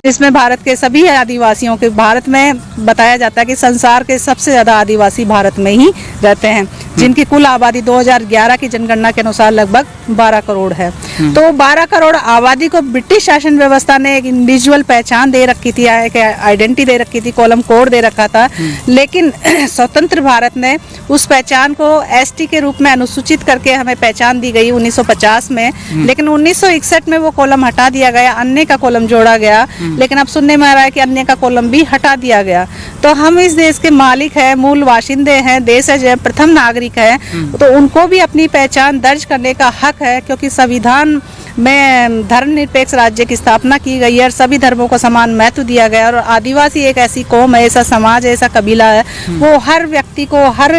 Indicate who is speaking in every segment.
Speaker 1: इसमें भारत के सभी आदिवासियों के, भारत में बताया जाता है कि संसार के सबसे ज़्यादा आदिवासी भारत में ही रहते हैं, जिनकी कुल आबादी 2011 की जनगणना के अनुसार लगभग 12 करोड़ है। तो 12 करोड़ आबादी को ब्रिटिश शासन व्यवस्था ने एक इंडिविजुअल पहचान दे रखी थी, एक आइडेंटिटी दे रखी थी, कॉलम कोड दे रखा था। लेकिन स्वतंत्र भारत ने उस पहचान को एसटी के रूप में अनुसूचित करके हमें पहचान दी गई 1950 में। लेकिन 1961 में वो कॉलम हटा दिया गया, अन्य का कॉलम जोड़ा गया। लेकिन अब सुनने में आ रहा है कि अन्य का कॉलम भी हटा दिया गया। तो हम इस देश के मालिक हैं, मूल बाशिंदे हैं, देश है, प्रथम नागरिक है, तो उनको भी अपनी पहचान दर्ज करने का हक है, क्योंकि संविधान में धर्मनिरपेक्ष राज्य की स्थापना की गई है और सभी धर्मों को समान महत्व दिया गया। और आदिवासी एक ऐसी कौम है, ऐसा समाज है, ऐसा कबीला है, वो हर व्यक्ति को, हर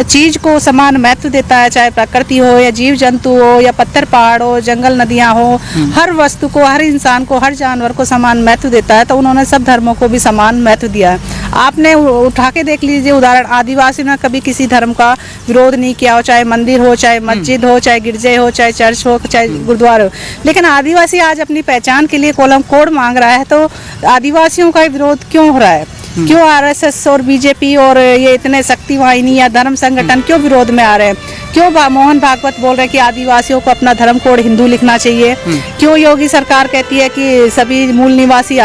Speaker 1: चीज को समान महत्व देता है, चाहे प्रकृति हो या जीव जंतु हो या पत्थर पहाड़ हो, जंगल नदियां हो, हर वस्तु को, हर इंसान को, हर जानवर को समान महत्व देता है। तो उन्होंने सब धर्मों को भी समान महत्व दिया है। आपने उठा के देख लीजिए उदाहरण, आदिवासी ने कभी किसी धर्म का विरोध नहीं किया हो, चाहे मंदिर हो, चाहे मस्जिद हो, चाहे गिरजे हो, चाहे चर्च हो, चाहे गुरुद्वारा हो। लेकिन आदिवासी आज अपनी पहचान के लिए कॉलम कोड मांग रहा है, तो आदिवासियों का विरोध क्यों हो रहा है? क्यों आरएसएस और बीजेपी और ये इतने शक्ति वाहिनी या धर्म संगठन क्यों विरोध में आ रहे हैं? क्यों मोहन भागवत बोल रहे हैं कि आदिवासियों को अपना धर्म कोड हिंदू लिखना चाहिए? क्यों योगी सरकार कहती है कि सभी मूल निवासी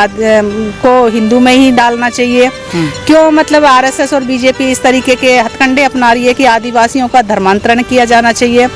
Speaker 1: को हिंदू में ही डालना चाहिए? क्यों मतलब आरएसएस और बीजेपी इस तरीके के हथकंडे अपना रही है कि आदिवासियों का धर्मांतरण किया जाना चाहिए?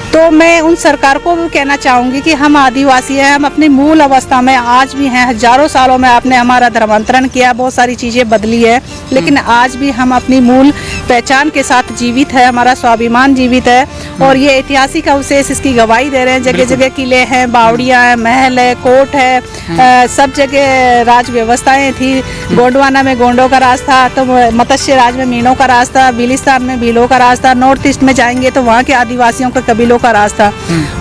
Speaker 1: तो मैं उन सरकार को भी कहना चाहूँगी कि हम आदिवासी हैं, हम अपनी मूल अवस्था में आज भी हैं। हजारों सालों में आपने हमारा धर्मांतरण किया, बहुत सारी चीज़ें बदली है, लेकिन आज भी हम अपनी मूल पहचान के साथ जीवित है, हमारा स्वाभिमान जीवित है। और ये ऐतिहासिक अवशेष इसकी गवाही दे रहे हैं। जगह जगह किले हैं, बावड़ियाँ हैं, महल है, कोर्ट है, सब जगह राज व्यवस्थाएँ थी। गोंडवाना में गोंडों का राज था, तो मत्स्य राज में मीनों का राज था, बिलिस्तान में भीलों का राज था, नॉर्थ ईस्ट में जाएंगे तो वहाँ के आदिवासियों के कबीलों का राज था।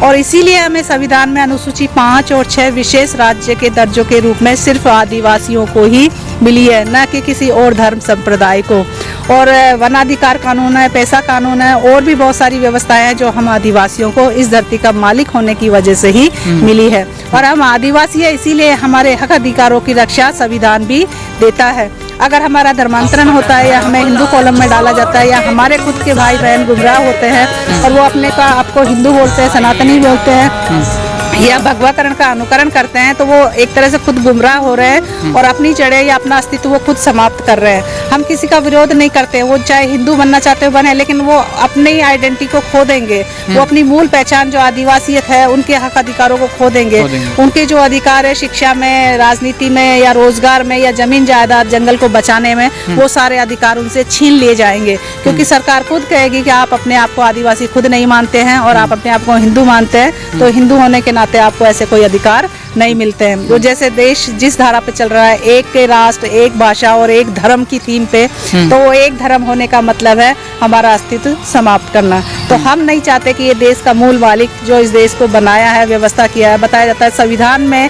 Speaker 1: और इसीलिए हमें संविधान में अनुसूची 5 और 6 विशेष राज्य के दर्जों के रूप में सिर्फ आदिवासियों को ही मिली है, न कि किसी और धर्म संप्रदाय को। और वनाधिकार कानून है, पैसा कानून है, और भी बहुत सारी व्यवस्थाएं हैं जो हम आदिवासियों को इस धरती का मालिक होने की वजह से ही मिली है। और हम आदिवासी है, इसीलिए हमारे हक अधिकारों की रक्षा संविधान भी देता है। अगर हमारा धर्मांतरण होता है या हमें हिंदू कॉलम में डाला जाता है, या हमारे खुद के भाई बहन गुमराह होते हैं और वो अपने का आपको हिंदू बोलते हैं, सनातनी बोलते हैं, या भगवाकरण का अनुकरण करते हैं, तो वो एक तरह से खुद गुमराह हो रहे हैं और अपनी जड़ें या अपना अस्तित्व वो खुद समाप्त कर रहे हैं। हम किसी का विरोध नहीं करते, वो चाहे हिंदू बनना चाहते हो बने, लेकिन वो अपनी आइडेंटिटी को खो देंगे, वो अपनी मूल पहचान जो आदिवासियत है, उनके हक अधिकारों को खो देंगे। उनके जो अधिकार है शिक्षा में, राजनीति में, या रोजगार में, या जमीन जायदाद जंगल को बचाने में, वो सारे अधिकार उनसे छीन लिए जाएंगे। क्योंकि सरकार खुद कहेगी कि आप अपने आप को आदिवासी खुद नहीं मानते हैं और आप अपने आप को हिंदू मानते हैं, तो हिंदू होने के नाते आपको ऐसे कोई अधिकार नहीं मिलते हैं। तो जैसे देश जिस धारा पे चल रहा है, एक के राष्ट्र, एक भाषा और एक धर्म की थीम पे, तो वो एक धर्म होने का मतलब है हमारा अस्तित्व समाप्त करना। तो हम नहीं चाहते कि ये देश का मूल मालिक जो इस देश को बनाया है, व्यवस्था किया है, बताया जाता है संविधान में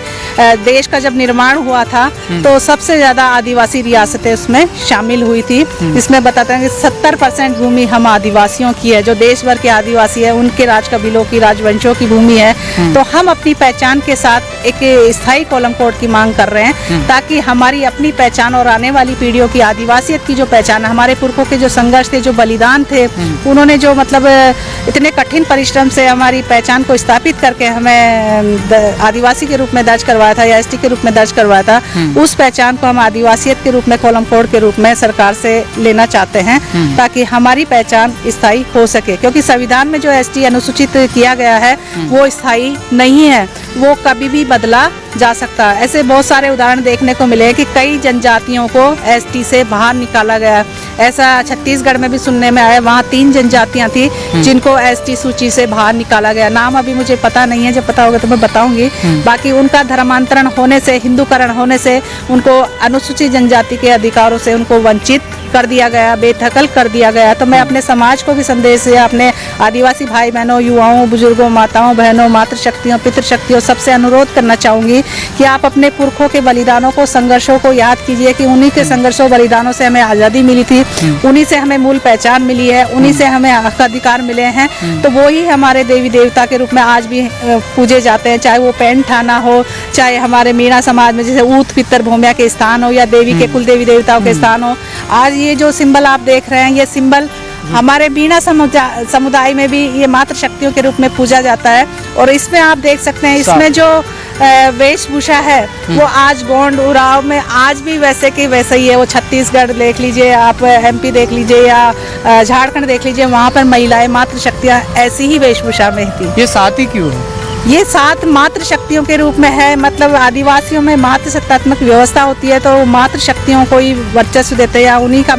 Speaker 1: देश का जब निर्माण हुआ था तो सबसे ज्यादा आदिवासी रियासतें उसमें शामिल हुई थी। इसमें बताते हैं कि 70% भूमि हम आदिवासियों की है, जो देश भर के आदिवासी है उनके राज कबीलों की, राजवंशों की भूमि है। तो हम अपनी पहचान के साथ एक स्थायी कॉलम कोड की मांग कर रहे हैं, ताकि हमारी अपनी पहचान और आने वाली पीढ़ियों की आदिवासियत की जो पहचान है, हमारे पुरखों के जो संघर्ष थे, जो बलिदान थे, उन्होंने जो मतलब इतने कठिन परिश्रम से हमारी पहचान को स्थापित करके हमें आदिवासी के रूप में दर्ज करवाया था या एसटी के रूप में दर्ज करवाया था, उस पहचान को हम आदिवासियत के रूप में कॉलम कोड के रूप में सरकार से लेना चाहते हैं, ताकि हमारी पहचान स्थायी हो सके। क्योंकि संविधान में जो एसटी अनुसूचित किया गया है वो स्थायी नहीं है, वो कभी भी बदला जा सकता है। ऐसे बहुत सारे उदाहरण देखने को मिले कि कई जनजातियों को एसटी से बाहर निकाला गया। ऐसा छत्तीसगढ़ में भी सुनने में आया, वहाँ 3 जनजातियां थी जिनको एसटी सूची से बाहर निकाला गया। नाम अभी मुझे पता नहीं है, जब पता होगा तो मैं बताऊंगी। बाकी उनका धर्मांतरण होने से, हिंदूकरण होने से, उनको अनुसूचित जनजाति के अधिकारों से उनको वंचित कर दिया गया, बेदखल कर दिया गया। तो मैं अपने समाज को भी संदेश या अपने आदिवासी भाई बहनों, युवाओं, बुजुर्गों, माताओं, बहनों, मातृशक्तियों, पितृशक्तियों सबसे अनुरोध करना चाहूँगी कि आप अपने पुरखों के बलिदानों को, संघर्षों को याद कीजिए कि उन्हीं के संघर्षों बलिदानों से हमें आज़ादी मिली थी, उन्हीं से हमें मूल पहचान मिली है, उन्हीं से हमें हक अधिकार मिले हैं। तो वो ही हमारे देवी देवता के रूप में आज भी पूजे जाते हैं, चाहे वो पैंट थाना हो, चाहे हमारे मीणा समाज में जैसे ऊत पितर भूमिया के स्थान हो, या देवी के कुल देवी देवताओं के स्थान हो। आज ये जो सिंबल आप देख रहे हैं, ये सिंबल हमारे बीना समुदाय में भी ये मातृ शक्तियों के रूप में पूजा जाता है। और इसमें आप देख सकते हैं, इसमें जो वेशभूषा है वो आज गोंड उरांव में आज भी वैसे की वैसे ही है। वो छत्तीसगढ़ देख लीजिए, आप MP देख लीजिए, या झारखंड देख लीजिए, वहाँ पर महिलाएं मातृ शक्तियाँ ऐसी ही वेशभूषा में थी।
Speaker 2: ये साथ ही क्यों है?
Speaker 1: ये 7 मातृ शक्तियों के रूप में है। मतलब आदिवासियों में मातृ सत्तात्मक व्यवस्था होती है, तो मातृ शक्तियों को ही वर्चस्व देते हैं, या उन्हीं का